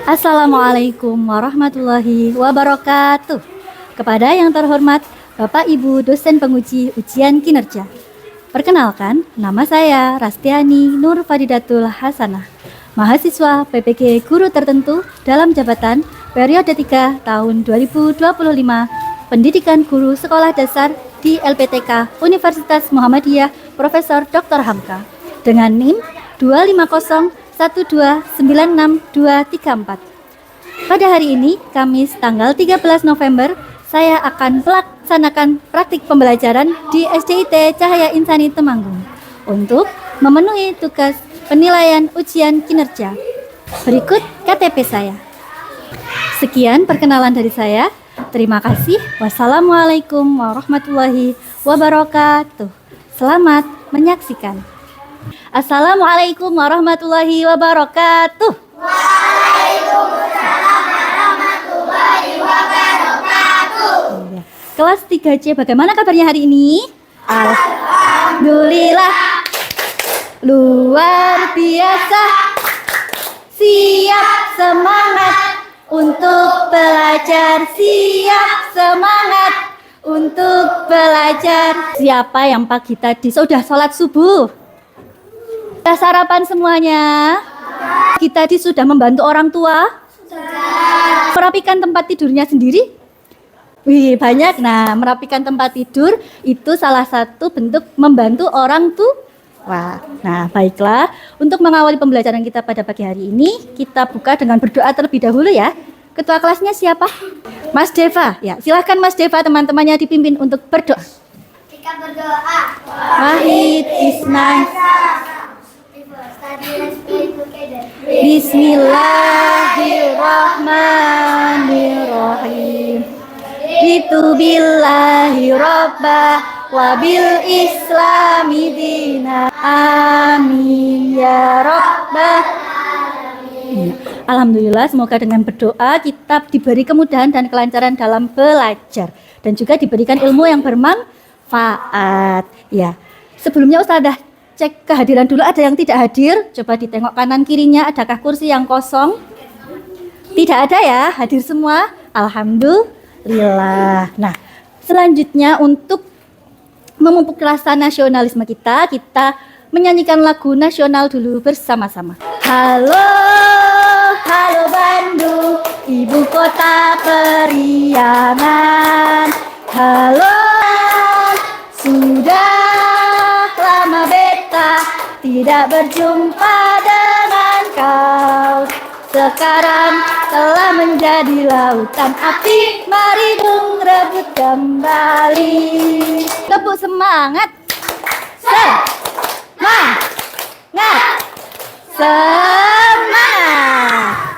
Assalamualaikum warahmatullahi wabarakatuh. Kepada yang terhormat Bapak Ibu dosen penguji ujian kinerja. Perkenalkan, nama saya Rastiani Nur Fadidatul Hasanah, mahasiswa PPG Guru Tertentu dalam jabatan periode 3 tahun 2025, Pendidikan Guru Sekolah Dasar di LPTK Universitas Muhammadiyah Profesor Dr. Hamka dengan NIM 25012962234. Pada hari ini, Kamis tanggal 13 November, saya akan melaksanakan praktik pembelajaran di SDIT Cahaya Insani Temanggung untuk memenuhi tugas penilaian ujian kinerja. Berikut KTP saya. Sekian perkenalan dari saya. Terima kasih. Wassalamualaikum warahmatullahi wabarakatuh. Selamat menyaksikan. Assalamualaikum warahmatullahi wabarakatuh. Waalaikumsalam warahmatullahi wabarakatuh. Kelas 3C, bagaimana kabarnya hari ini? Alhamdulillah. Luar biasa. Siap semangat untuk belajar. Siap semangat untuk belajar. Siapa yang pagi tadi sudah sholat subuh? Sudah sarapan semuanya? Pagi tadi sudah membantu orang tua? Sudah. Merapikan tempat tidurnya sendiri? Wih, banyak. Nah, merapikan tempat tidur itu salah satu bentuk membantu orang tua. Wah, nah baiklah. Untuk mengawali pembelajaran kita pada pagi hari ini, kita buka dengan berdoa terlebih dahulu ya. Ketua kelasnya siapa? Mas Deva. Ya, silahkan Mas Deva, teman-temannya dipimpin untuk berdoa. Kita berdoa. Wahid Isnan. Bismillahirrahmanirrahim. Itu billahi robba wabil islami dina. Amin ya rabbah. Alhamdulillah, semoga dengan berdoa kita diberi kemudahan dan kelancaran dalam belajar dan juga diberikan ilmu yang bermanfaat. Ya, sebelumnya Ustazah cek kehadiran dulu, ada yang tidak hadir. Coba ditengok kanan kirinya, adakah kursi yang kosong? Tidak ada ya, hadir semua. Alhamdulillah. Nah, selanjutnya untuk memupuk rasa nasionalisme kita menyanyikan lagu nasional dulu bersama-sama. Halo, halo Bandung, ibu kota periangan. Halo, sudah lama beta tidak berjumpa dengan kau. Sekarang telah menjadi lautan api, mari dong rebut kembali. Tepuk semangat. Semangat.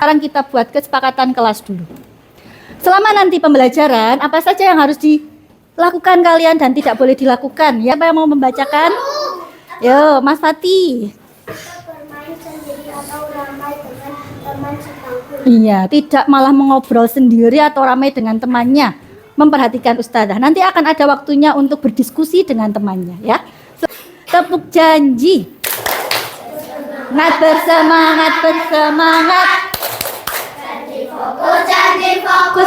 Sekarang kita buat kesepakatan kelas dulu. Selama nanti pembelajaran, apa saja yang harus dilakukan kalian dan tidak boleh dilakukan? Ya, apa yang mau membacakan? Yo, Mas Fatih. Bermain sendiri atau ramai dengan teman sebangku. Iya, tidak malah mengobrol sendiri atau ramai dengan temannya. Memperhatikan Ustazah. Nanti akan ada waktunya untuk berdiskusi dengan temannya, ya. Tepuk janji. Bersemangat.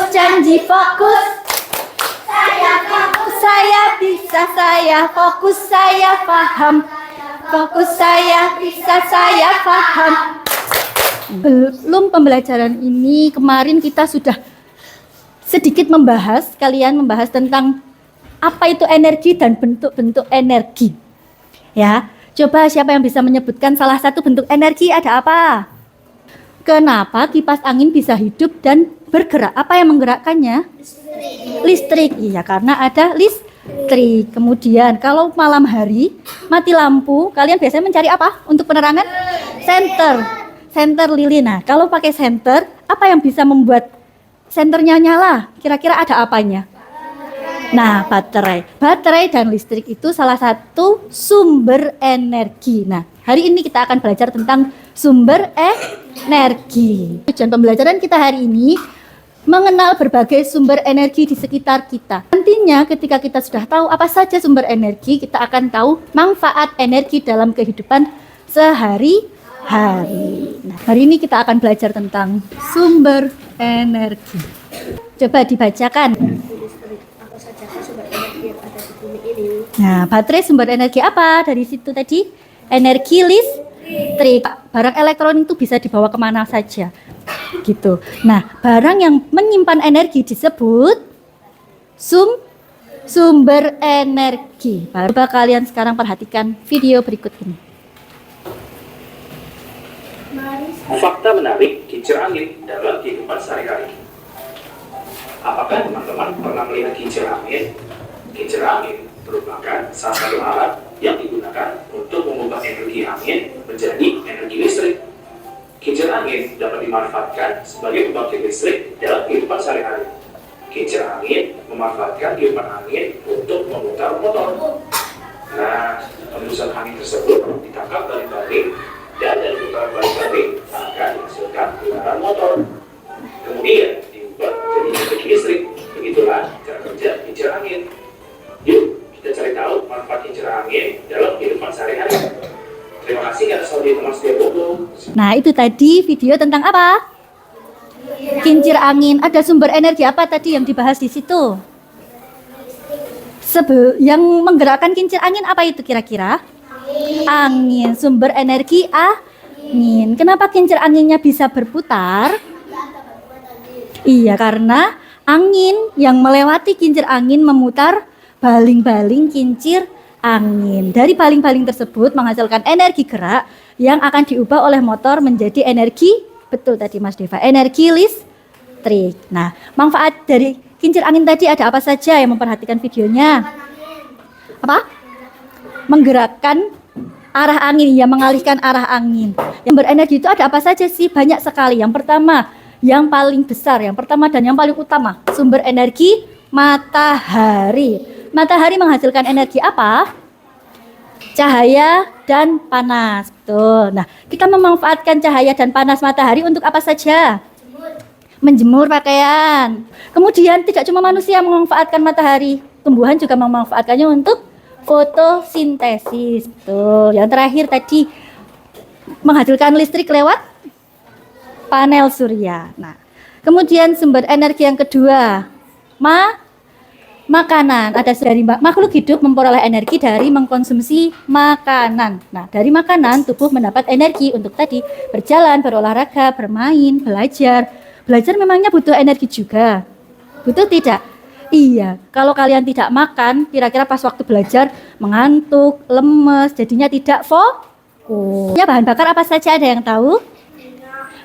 Janji fokus. Saya bisa, saya fokus, saya paham. Fokus, saya bisa, saya paham. Belum pembelajaran ini, kemarin kita sudah sedikit membahas tentang apa itu energi dan bentuk-bentuk energi. Ya, coba siapa yang bisa menyebutkan salah satu bentuk energi ada apa? Kenapa kipas angin bisa hidup dan bergerak? Apa yang menggerakkannya? Listrik. Iya, karena ada listrik. Kemudian kalau malam hari mati lampu, kalian biasanya mencari apa untuk penerangan? Senter lilin. Nah, kalau pakai senter, apa yang bisa membuat senternya nyala? Kira-kira ada apanya? Nah, baterai dan listrik itu salah satu sumber energi. Nah, hari ini kita akan belajar tentang sumber energi. Tujuan pembelajaran kita hari ini mengenal berbagai sumber energi di sekitar kita. Nantinya ketika kita sudah tahu apa saja sumber energi, kita akan tahu manfaat energi dalam kehidupan sehari matahari. Nah, hari ini kita akan belajar tentang sumber energi. Coba dibacakan. Apa saja sumber energi yang ada di bumi ini? Nah, baterai sumber energi apa? Dari situ tadi, energi listrik. Barang elektronik itu bisa dibawa kemana saja. Gitu. Nah, barang yang menyimpan energi disebut sumber energi. Coba kalian sekarang perhatikan video berikut ini. Fakta menarik kincir angin dalam kehidupan sehari-hari. Apakah teman-teman pernah melihat kincir angin? Kincir angin merupakan salah satu alat yang digunakan untuk mengubah energi angin menjadi energi listrik. Kincir angin dapat dimanfaatkan sebagai pembangkit listrik dalam kehidupan sehari-hari. Kincir angin memanfaatkan tiupan angin untuk memutar motor. Nah, hembusan angin tersebut ditangkap baling-baling dan dari putaran baling-baling akan menghasilkan getaran motor. Kemudian diubah menjadi energi listrik. Begitulah cara kerja kincir angin. Yuk, kita cari tahu manfaat kincir angin dalam kehidupan sehari-hari. Terima kasih atas audio teman setia Bobo. Nah, itu tadi video tentang apa? Kincir angin. Ada sumber energi apa tadi yang dibahas di situ? Yang menggerakkan kincir angin apa itu kira-kira? Angin. Sumber energi angin. Kenapa kincir anginnya bisa berputar? Iya, karena angin yang melewati kincir angin memutar baling-baling kincir angin. Dari baling-baling tersebut menghasilkan energi gerak yang akan diubah oleh motor menjadi energi, betul tadi Mas Deva, energi listrik. Nah, manfaat dari kincir angin tadi ada apa saja yang memperhatikan videonya? Apa? Menggerakkan arah angin, ya, mengalihkan arah angin. Yang berenergi itu ada apa saja sih? Banyak sekali. Yang pertama, yang paling besar, yang pertama dan yang paling utama, sumber energi matahari. Matahari menghasilkan energi apa? Cahaya dan panas. Betul. Nah, kita memanfaatkan cahaya dan panas matahari untuk apa saja? Menjemur pakaian. Kemudian tidak cuma manusia yang memanfaatkan matahari, tumbuhan juga memanfaatkannya untuk fotosintesis. Betul. Yang terakhir tadi menghasilkan listrik lewat panel surya. Nah, kemudian sumber energi yang kedua, makanan. Ada dari makhluk hidup memperoleh energi dari mengkonsumsi makanan. Nah, dari makanan tubuh mendapat energi untuk tadi berjalan, berolahraga, bermain, belajar. Belajar memangnya butuh energi juga? Butuh tidak? Iya, kalau kalian tidak makan, kira-kira pas waktu belajar mengantuk, lemes, jadinya tidak fokus. Ya, bahan bakar apa saja ada yang tahu?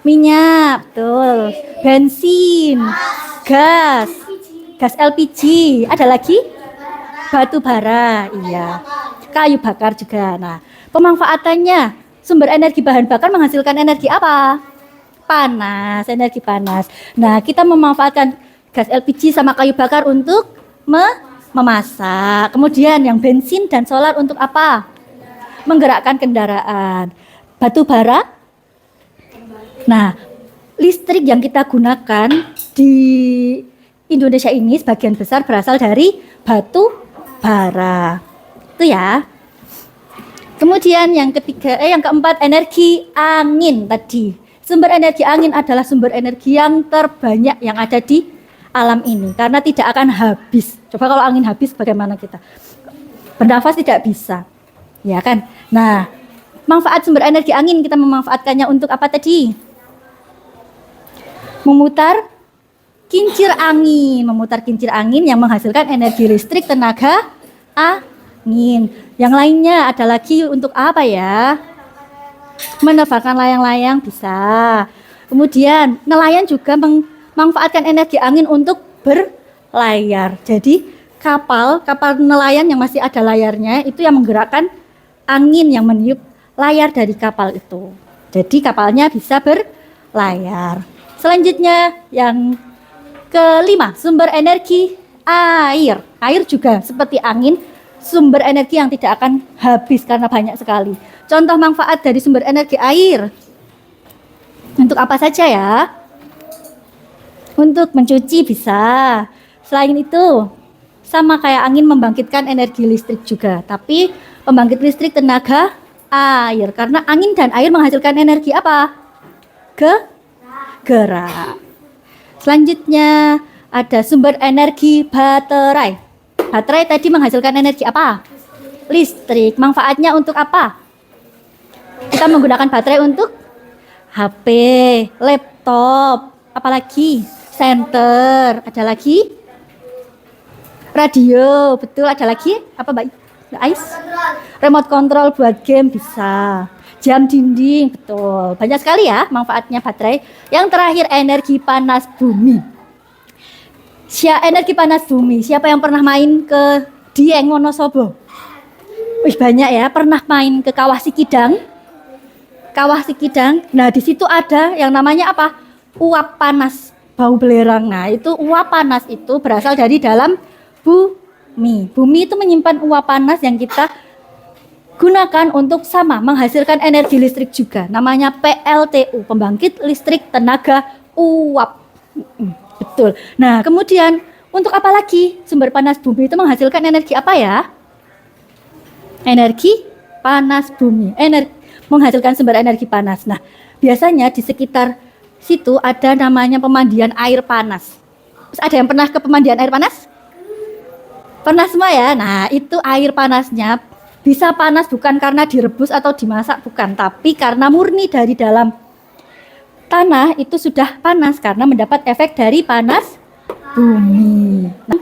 Minyak, betul. Bensin, gas LPG, ada lagi batu bara, iya, kayu bakar juga. Nah, pemanfaatannya, sumber energi bahan bakar menghasilkan energi apa? Panas, energi panas. Nah, kita memanfaatkan gas LPG sama kayu bakar untuk memasak. Kemudian yang bensin dan solar untuk apa? Menggerakkan kendaraan. Batu bara. Nah, listrik yang kita gunakan di Indonesia ini sebagian besar berasal dari batu bara. Itu ya. Kemudian yang keempat, energi angin tadi. Sumber energi angin adalah sumber energi yang terbanyak yang ada di alam ini karena tidak akan habis. Coba kalau angin habis bagaimana kita? Bernafas tidak bisa. Ya kan? Nah, manfaat sumber energi angin kita memanfaatkannya untuk apa tadi? Memutar kincir angin yang menghasilkan energi listrik tenaga angin. Yang lainnya ada lagi untuk apa ya? Menerbangkan layang-layang bisa. Kemudian nelayan juga memanfaatkan energi angin untuk berlayar. Jadi kapal nelayan yang masih ada layarnya itu yang menggerakkan angin yang meniup layar dari kapal itu. Jadi kapalnya bisa berlayar. Selanjutnya yang kelima, sumber energi air. Air juga seperti angin, sumber energi yang tidak akan habis karena banyak sekali. Contoh manfaat dari sumber energi air. Untuk apa saja ya? Untuk mencuci bisa. Selain itu, sama kayak angin membangkitkan energi listrik juga. Tapi pembangkit listrik tenaga air. Karena angin dan air menghasilkan energi apa? Gerak. Selanjutnya ada sumber energi baterai. Baterai tadi menghasilkan energi apa? Listrik. Manfaatnya untuk apa? Kita menggunakan baterai untuk HP, laptop, apalagi senter, ada lagi radio, betul, ada lagi apa Mbak Ais? Remote control buat game bisa, jam dinding, betul, banyak sekali ya manfaatnya baterai. Yang terakhir energi panas bumi. Energi panas bumi, siapa yang pernah main ke Dieng Wonosobo? Wih banyak ya, pernah main ke Kawah Sikidang. Kawah Sikidang, nah di situ ada yang namanya apa? Uap panas bau belerang. Nah itu uap panas itu berasal dari dalam bumi. Bumi itu menyimpan uap panas yang kita gunakan untuk sama menghasilkan energi listrik juga. Namanya PLTU, pembangkit listrik tenaga uap. Betul. Nah kemudian untuk apa lagi sumber panas bumi itu menghasilkan energi apa ya? Energi panas bumi. Menghasilkan sumber energi panas. Nah, biasanya di sekitar situ ada namanya pemandian air panas. Terus ada yang pernah ke pemandian air panas? Pernah semua ya? Nah, itu air panasnya bisa panas bukan karena direbus atau dimasak, bukan. Tapi karena murni dari dalam tanah itu sudah panas karena mendapat efek dari panas bumi. Nah,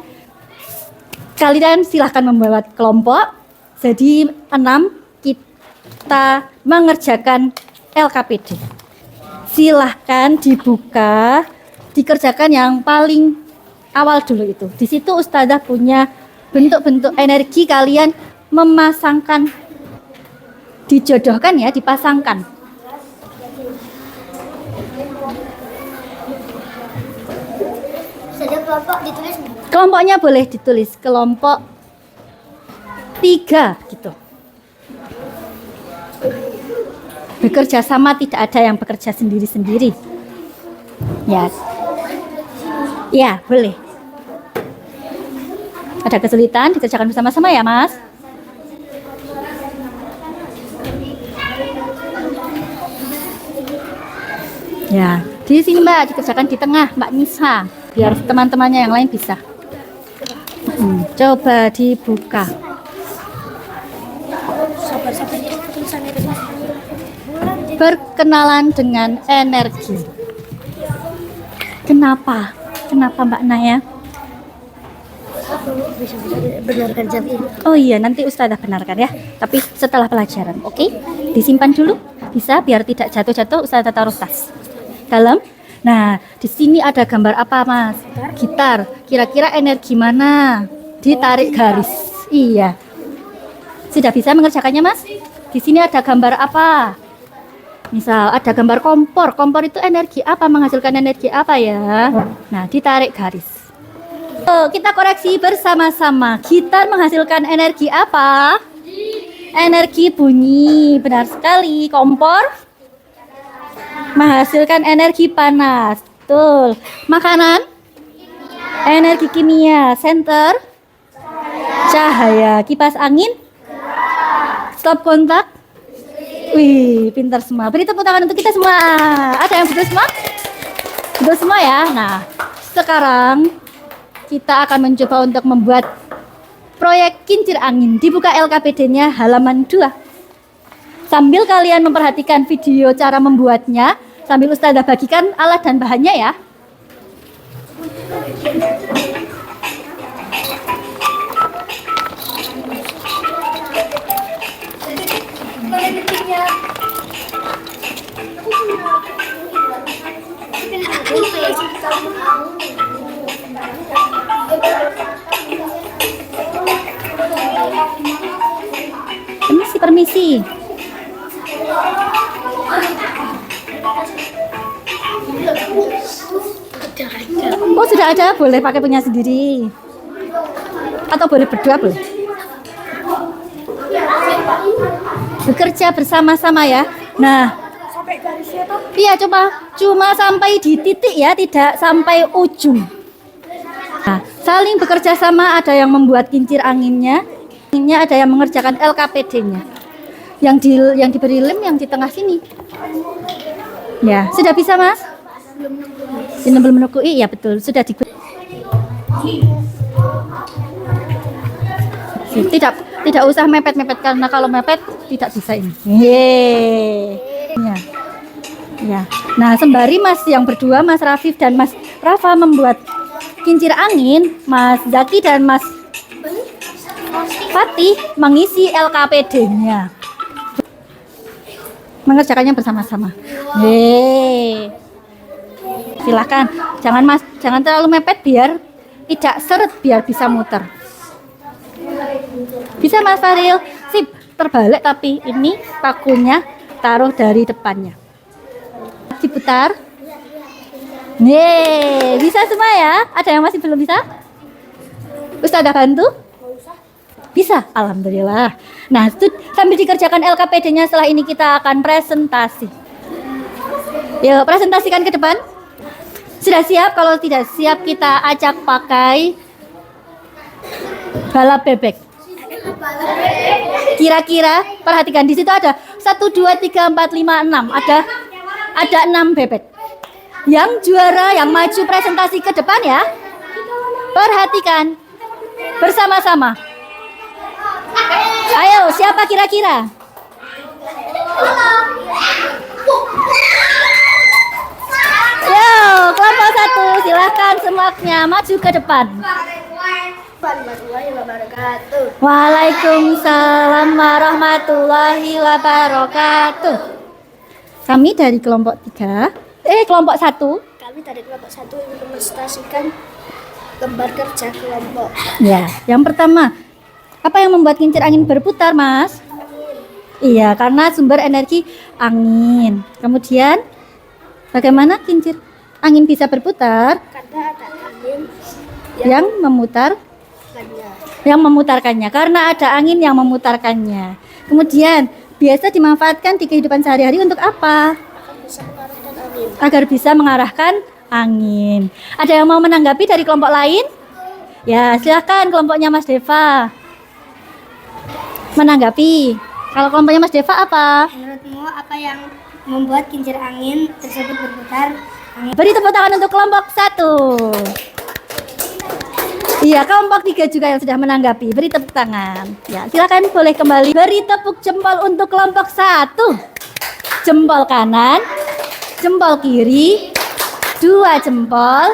kalian silahkan membuat kelompok. Jadi 6 kita mengerjakan LKPD. Silahkan dibuka, dikerjakan yang paling awal dulu itu. Di situ Ustazah punya bentuk-bentuk energi, kalian memasangkan, dijodohkan ya, dipasangkan. Saja kelompok ditulis. Kelompoknya boleh ditulis kelompok 3 gitu. Bekerja sama, tidak ada yang bekerja sendiri-sendiri. Ya. Ya, boleh. Ada kesulitan dikerjakan bersama-sama ya, Mas? Ya, di sini Mbak, dikerjakan di tengah, Mbak Nisa, biar teman-temannya yang lain bisa. Coba dibuka. Berkenalan dengan energi. Kenapa? Kenapa Mbak Naya? Bisa benarkan jam ini. Oh iya, nanti Ustazah benarkan ya. Tapi setelah pelajaran, oke? Disimpan dulu, bisa biar tidak jatuh-jatuh. Ustazah taruh tas dalam. Nah, di sini ada gambar apa, Mas? Gitar. Kira-kira energi mana? Ditarik garis. Iya. Sudah bisa mengerjakannya, Mas? Di sini ada gambar apa? Misal ada gambar kompor. Kompor itu energi apa? Menghasilkan energi apa ya? Nah, ditarik garis. Kita koreksi bersama-sama. Gitar menghasilkan energi apa? Energi bunyi. Benar sekali. Kompor menghasilkan energi panas. Betul. Makanan? Energi kimia. Senter? Cahaya. Kipas angin? Stop kontak? Wih, pintar semua. Beri tepuk tangan untuk kita semua. Ada yang betul semua? Betul semua ya. Nah, sekarang kita akan mencoba untuk membuat proyek kincir angin. Dibuka LKPD-nya halaman 2. Sambil kalian memperhatikan video cara membuatnya, sambil Ustazah bagikan alat dan bahannya ya. Permisi. Oh sudah ada, boleh pakai punya sendiri. Atau boleh berdua boleh. Bekerja bersama-sama ya. Nah, Sampai garisnya tuh. iya cuma sampai di titik ya, tidak sampai ujung. Nah, saling bekerja sama, ada yang membuat kincir anginnya, ada yang mengerjakan LKPD-nya. yang diberi lem yang di tengah sini. Ya, sudah bisa Mas? Belum menekui, ya betul, sudah di. Tidak usah mepet-mepet karena kalau mepet tidak bisa ini. Ya. Ya. Nah, sembari Mas yang berdua, Mas Rafif dan Mas Rafa membuat kincir angin, Mas Zaki dan Mas Fatih mengisi LKPD-nya. Mengerjakannya bersama-sama. Silakan. Jangan terlalu mepet biar tidak seret, biar bisa muter. Bisa Mas Faril? Sip, terbalik tapi ini pakunya taruh dari depannya. Diputar. Bisa semua ya? Ada yang masih belum bisa? Ustazah bantu? Bisa, alhamdulillah. Nah, sambil dikerjakan LKPD-nya, setelah ini kita akan presentasi. Yuk, presentasikan ke depan. Sudah siap? Kalau tidak siap, kita acak pakai balap bebek. Kira-kira, perhatikan di situ ada 1, 2, 3, 4, 5, 6. Ada 6 bebek. Yang juara, yang maju presentasi ke depan ya. Perhatikan bersama-sama. Ayo, siapa kira-kira? Yo, kelompok 1, silahkan semuanya maju ke depan. Waalaikumsalam warahmatullahi wabarakatuh. Kami dari kelompok 3, kelompok 1. Kami dari kelompok 1 ingin mepresentasikan lembar kerja kelompok. Ya, yang pertama, apa yang membuat kincir angin berputar, Mas? Iya, karena sumber energi angin. Kemudian, bagaimana kincir angin bisa berputar? Karena ada angin Yang memutarkannya. Karena ada angin yang memutarkannya. Kemudian, biasa dimanfaatkan di kehidupan sehari-hari untuk apa? bisa mengarahkan angin. Agar bisa mengarahkan angin. Ada yang mau menanggapi dari kelompok lain? Ya, silakan kelompoknya Mas Deva menanggapi. Kalau kelompoknya Mas Deva apa? Menurutmu apa yang membuat kincir angin tersebut berputar? Beri tepuk tangan untuk kelompok 1. Iya, kelompok 3 juga yang sudah menanggapi. Beri tepuk tangan. Ya, silakan boleh kembali. Beri tepuk jempol untuk kelompok 1. Jempol kanan, jempol kiri, 2 jempol.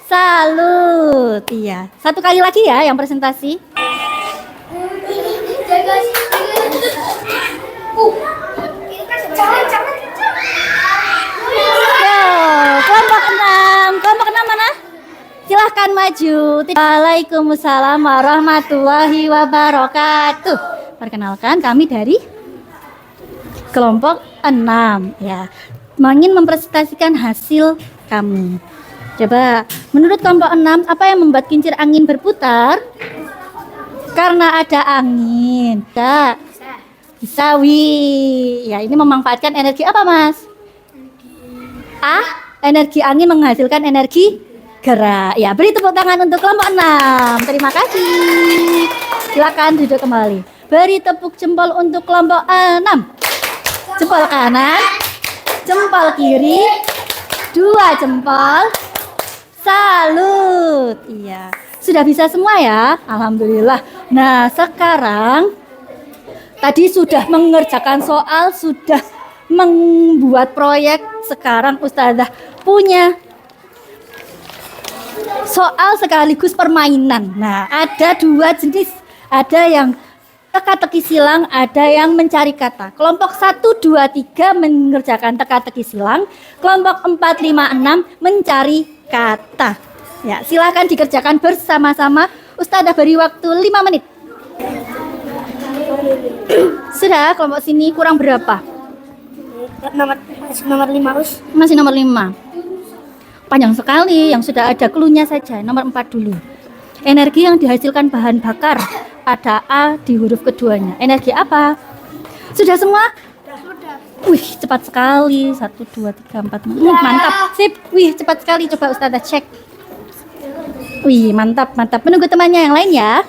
Salut. Iya, 1 kali lagi ya yang presentasi. Kelompok 6. Kelompok 6 mana? Silahkan maju. Waalaikumsalam warahmatullahi wabarakatuh. Perkenalkan, kami dari kelompok 6 ya. Ingin mempresentasikan hasil kami. Coba, menurut kelompok 6, apa yang membuat kincir angin berputar? Karena ada angin. Bisa, wih. Ya, ini memanfaatkan energi apa, Mas? Energi angin menghasilkan energi gerak. Ya, beri tepuk tangan untuk kelompok 6. Terima kasih. Silakan duduk kembali. Beri tepuk jempol untuk kelompok 6. Jempol kanan, jempol kiri, 2 jempol. Salut. Iya. Sudah bisa semua ya? Alhamdulillah. Nah, sekarang tadi sudah mengerjakan soal, sudah membuat proyek. Sekarang Ustazah punya soal sekaligus permainan. Nah, ada 2 jenis. Ada yang teka-teki silang, ada yang mencari kata. Kelompok 1, 2, 3 mengerjakan teka-teki silang. Kelompok 4, 5, 6 mencari kata. Ya, silakan dikerjakan bersama-sama. Ustazah beri waktu 5 menit. Sudah, kelompok sini kurang berapa? Nomor 5, Us. Masih nomor 5. Panjang sekali, yang sudah ada cluenya saja. Nomor 4 dulu. Energi yang dihasilkan bahan bakar. Ada A di huruf keduanya. Energi apa? Sudah semua? Wih, cepat sekali. 1, 2, 3, 4. Mantap. Sip. Wih, cepat sekali. Coba Ustazah cek. Wih, mantap, mantap. Menunggu temannya yang lain ya.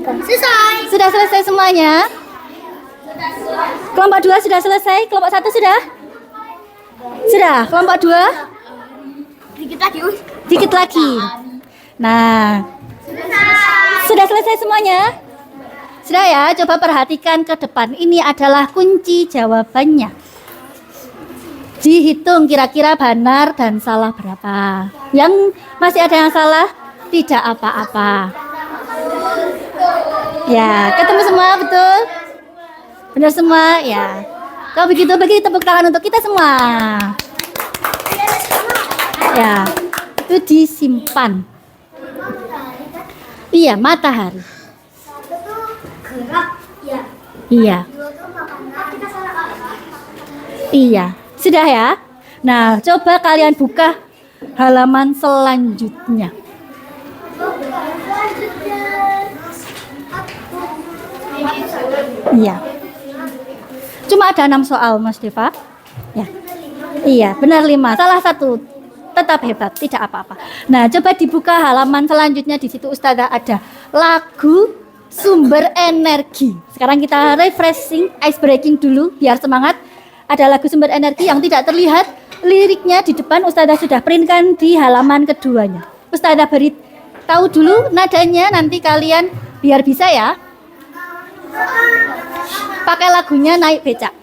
Selesai. Sudah selesai semuanya? Kelompok 2 sudah selesai, kelompok 1 sudah? Sudah, kelompok 2? Dikit lagi, Dikit lagi. Nah, sudah selesai semuanya? Sudah ya, coba perhatikan ke depan. Ini adalah kunci jawabannya. Dihitung kira-kira benar dan salah berapa. Yang masih ada yang salah, tidak apa-apa. Ya, ketemu semua betul? Benar semua? Ya. Kalau begitu, bagi tepuk tangan untuk kita semua. Ya, itu disimpan. Iya, matahari. Satu tuh gerak, ya. Iya, Dua tuh makanan. Kita salah apa? iya. Sudah ya? Nah, coba kalian buka halaman selanjutnya. Iya. Cuma ada 6 soal, Mas Deva. Ya. Iya, benar 5. Salah satu. Tetap hebat, tidak apa-apa. Nah, coba dibuka halaman selanjutnya. Di situ Ustazah ada lagu sumber energi. Sekarang kita refreshing, ice breaking dulu biar semangat. Ada lagu sumber energi yang tidak terlihat. Liriknya di depan Ustazah sudah printkan di halaman keduanya. Ustazah beri tahu dulu nadanya, nanti kalian biar bisa ya. Pakai lagunya naik becak.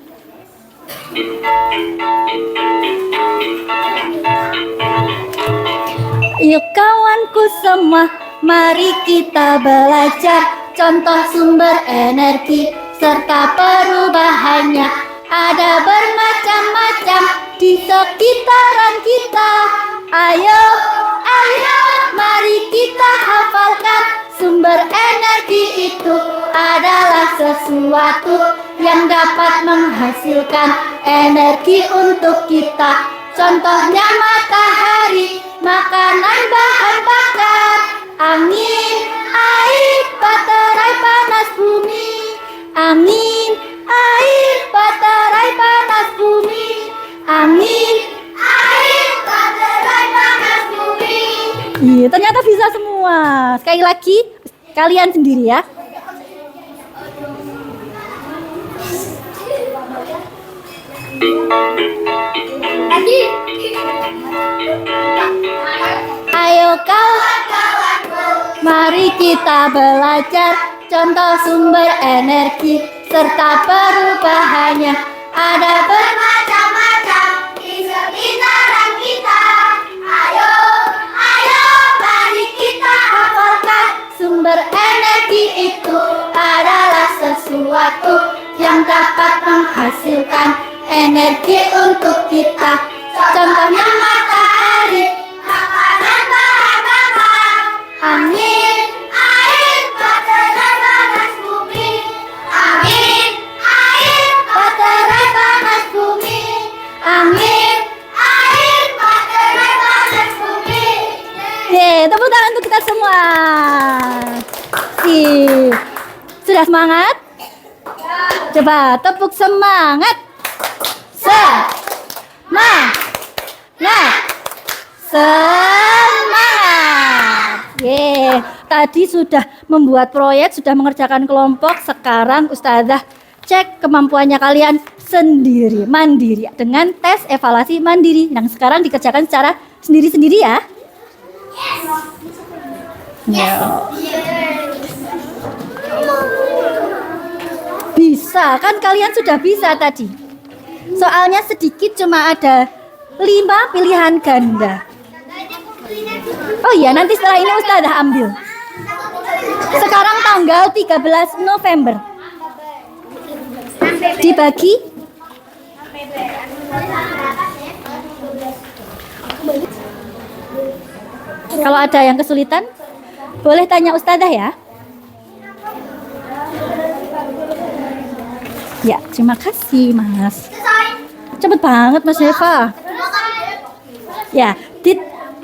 Yuk kawanku semua, mari kita belajar contoh sumber energi serta perubahannya. Ada bermacam-macam di sekitaran kita. Ayo, ayo, mari kita hafalkan. Sumber energi itu adalah sesuatu yang dapat menghasilkan energi untuk kita. Contohnya matahari, makanan bahan bakar, angin, air, baterai panas bumi. Angin, air, baterai panas bumi. Angin, air, baterai panas bumi. Iya, ternyata bisa semua. Sekali lagi, kalian sendiri ya. Ayo kawan-kawanku, mari kita belajar contoh sumber energi serta perubahannya. Ada bermacam-macam di sekitaran kita. Ayo, ayo, mari kita hafalkan. Sumber energi itu adalah sesuatu yang dapat menghasilkan energi untuk kita. Contohnya matahari, makanan bahan bakar, angin, air, baterai panas bumi. Angin, air, baterai panas bumi. Angin, air, baterai panas bumi. Tepuk tangan untuk kita semua. Sip. Sudah semangat? Coba tepuk semangat. Semangat. Tadi sudah membuat proyek, sudah mengerjakan kelompok. Sekarang Ustazah cek kemampuannya kalian sendiri, mandiri, dengan tes evaluasi mandiri yang sekarang dikerjakan secara sendiri-sendiri ya. Bisa kan, kalian sudah bisa tadi. Soalnya sedikit, cuma ada 5 pilihan ganda. Oh iya, nanti setelah ini Ustazah ambil. Sekarang tanggal 13 November. Dibagi. Kalau ada yang kesulitan, boleh tanya Ustazah ya. Ya, terima kasih Mas. Cepet banget Mas Deva. Ya,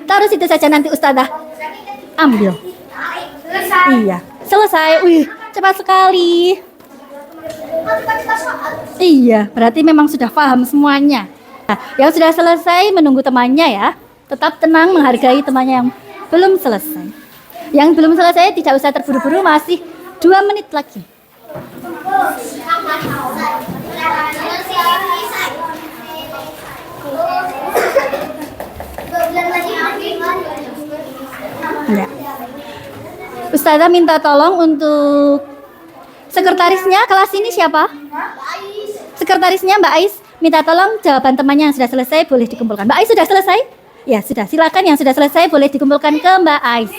taruh situ saja, nanti Ustazah ambil. Iya, selesai. Wih, cepat sekali. Iya, berarti memang sudah paham semuanya. Nah, yang sudah selesai menunggu temannya ya. Tetap tenang, menghargai temannya yang belum selesai. Yang belum selesai tidak usah terburu-buru, masih 2 menit lagi. Ya. Ustazah minta tolong untuk sekretarisnya kelas ini siapa? Sekretarisnya Mbak Ais minta tolong jawaban temannya yang sudah selesai boleh dikumpulkan. Mbak Ais sudah selesai? Ya sudah, silakan yang sudah selesai boleh dikumpulkan ke Mbak Ais.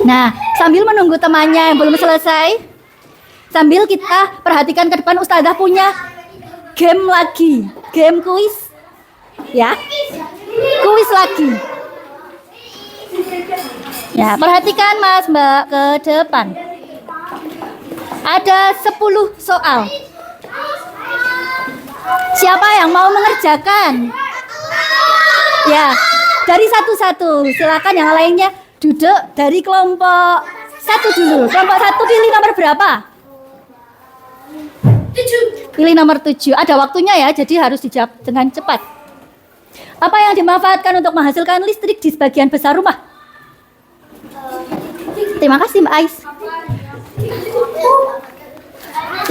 Nah, sambil menunggu temannya yang belum selesai, sambil kita perhatikan ke depan, Ustazah punya game lagi, game kuis. Ya, kuis lagi. Ya, perhatikan Mas Mbak ke depan. Ada 10 soal. Siapa yang mau mengerjakan? Ya, dari satu-satu. Silakan yang lainnya duduk dari kelompok 1 dulu. Kelompok 1 pilih nomor berapa? 7. Pilih nomor 7. Ada waktunya ya, jadi harus dijawab dengan cepat. Apa yang dimanfaatkan untuk menghasilkan listrik di sebagian besar rumah? Terima kasih Mbak Ais.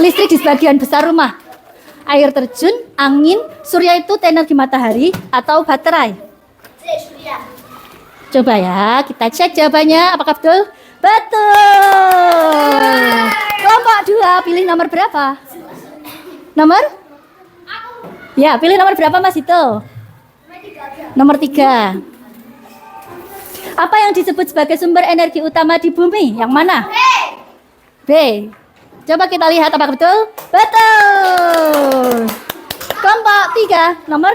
Listrik di sebagian besar rumah. Air terjun, angin, surya itu energi matahari atau baterai? Coba ya, kita cek jawabannya apakah betul? Betul. Kelompok 2 pilih nomor berapa? Nomor? Ya, pilih nomor berapa Mas itu? Nomor 3. Apa yang disebut sebagai sumber energi utama di bumi? Yang mana? B. Coba kita lihat apakah betul? Betul. Kelompok 3, nomor?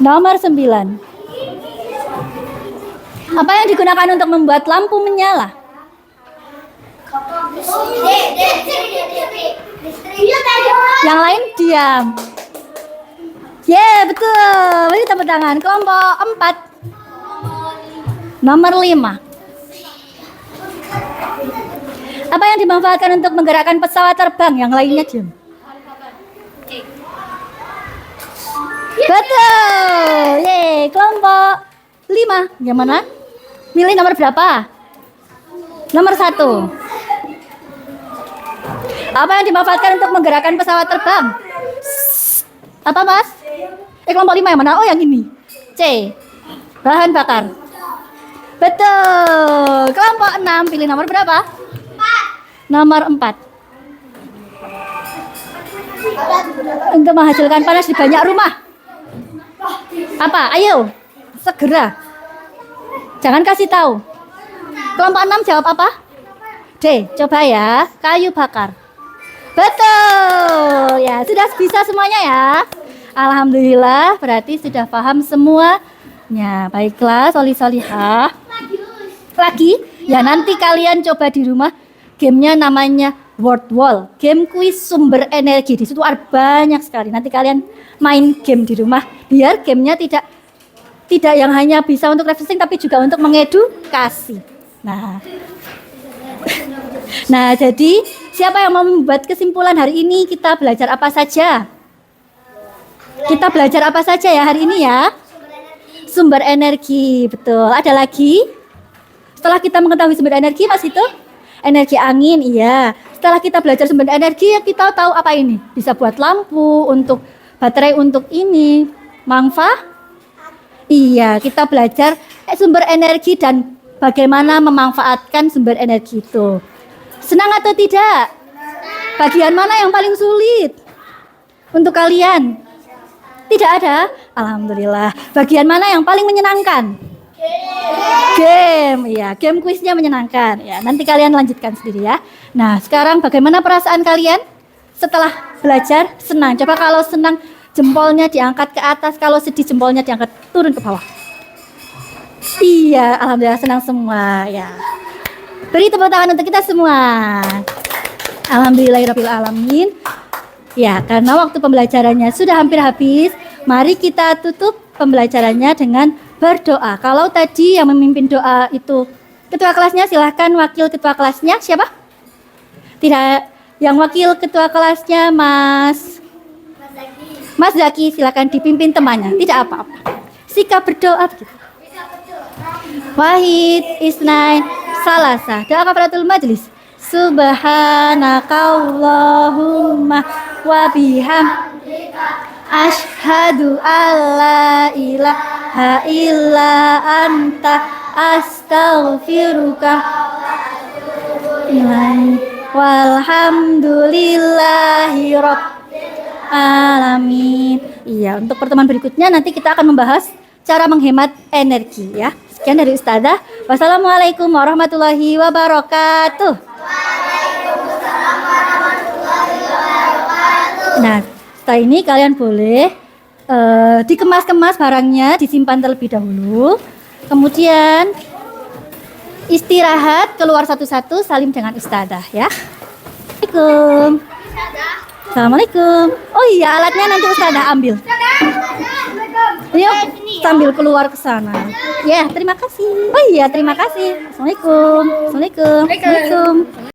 Nomor 9. Apa yang digunakan untuk membuat lampu menyala? Yang lain diam. Betul. Beri tepuk tangan. Kelompok 4. Nomor 5. Apa yang dimanfaatkan untuk menggerakkan pesawat terbang? Yang lainnya diam. Betul. Kelompok 5. Yang mana? Milih nomor berapa? Nomor 1. Apa yang dimanfaatkan untuk menggerakkan pesawat terbang? Apa Mas? Kelompok 5 yang mana? Oh yang ini. C. Bahan bakar. Betul. Kelompok 6 pilih nomor berapa? Nomor 4. Untuk menghasilkan panas di banyak rumah. Apa? Ayo. Segera. Jangan kasih tahu. Kelompok 6 jawab apa? D. Coba ya. Kayu bakar. Betul. Ya, sudah bisa semuanya ya. Alhamdulillah, berarti sudah paham semuanya. Baiklah, solihah. Lagi, ya nanti kalian coba di rumah. Gamenya namanya Word Wall. Game kuis sumber energi. Di situ ada banyak sekali. Nanti kalian main game di rumah. Biar gamenya tidak yang hanya bisa untuk refreshing, tapi juga untuk mengedukasi. Nah, jadi siapa yang mau membuat kesimpulan hari ini kita belajar apa saja? Kita belajar apa saja ya hari ini ya? Sumber energi, betul. Ada lagi? Setelah kita mengetahui sumber energi, Mas itu? Energi angin, iya. Setelah kita belajar sumber energi, kita tahu apa ini? Bisa buat lampu, untuk baterai, untuk ini. Manfaat? Iya, kita belajar sumber energi dan bagaimana memanfaatkan sumber energi itu. Senang atau tidak? Bagian mana yang paling sulit untuk kalian? Tidak ada? Alhamdulillah. Bagian mana yang paling menyenangkan? Game. Ya, game kuisnya menyenangkan. Ya, nanti kalian lanjutkan sendiri ya. Nah, sekarang bagaimana perasaan kalian setelah belajar? Senang. Coba kalau senang jempolnya diangkat ke atas, kalau sedih jempolnya diangkat turun ke bawah. Iya, alhamdulillah senang semua ya. Beri tepuk tangan untuk kita semua. Alhamdulillahirabbil alamin. Ya, karena waktu pembelajarannya sudah hampir habis, mari kita tutup pembelajarannya dengan berdoa. Kalau tadi yang memimpin doa itu ketua kelasnya, silahkan wakil ketua kelasnya siapa? Tidak, yang wakil ketua kelasnya Mas Zaki, silahkan dipimpin temannya. Tidak apa-apa. Sikap berdoa begitu. Wahid, Isnain, Salasa. Doa kafaratul majlis. Subhanakallahumma wa bihamdika asyhadu alla ilaha illa anta astaghfiruka walhamdulillahi rabbil alamin. Iya, untuk pertemuan berikutnya nanti kita akan membahas cara menghemat energi ya. Sekian dari Ustazah. Wassalamualaikum warahmatullahi wabarakatuh. Nah, setelah ini kalian boleh dikemas-kemas barangnya, disimpan terlebih dahulu. Kemudian istirahat, keluar satu-satu, salim dengan Ustazah ya. Assalamualaikum. Assalamualaikum. Oh iya, alatnya nanti Ustazah ambil. Yuk, sambil keluar ke sana. Ya, terima kasih. Oh iya, terima kasih. Assalamualaikum. Assalamualaikum. Assalamualaikum.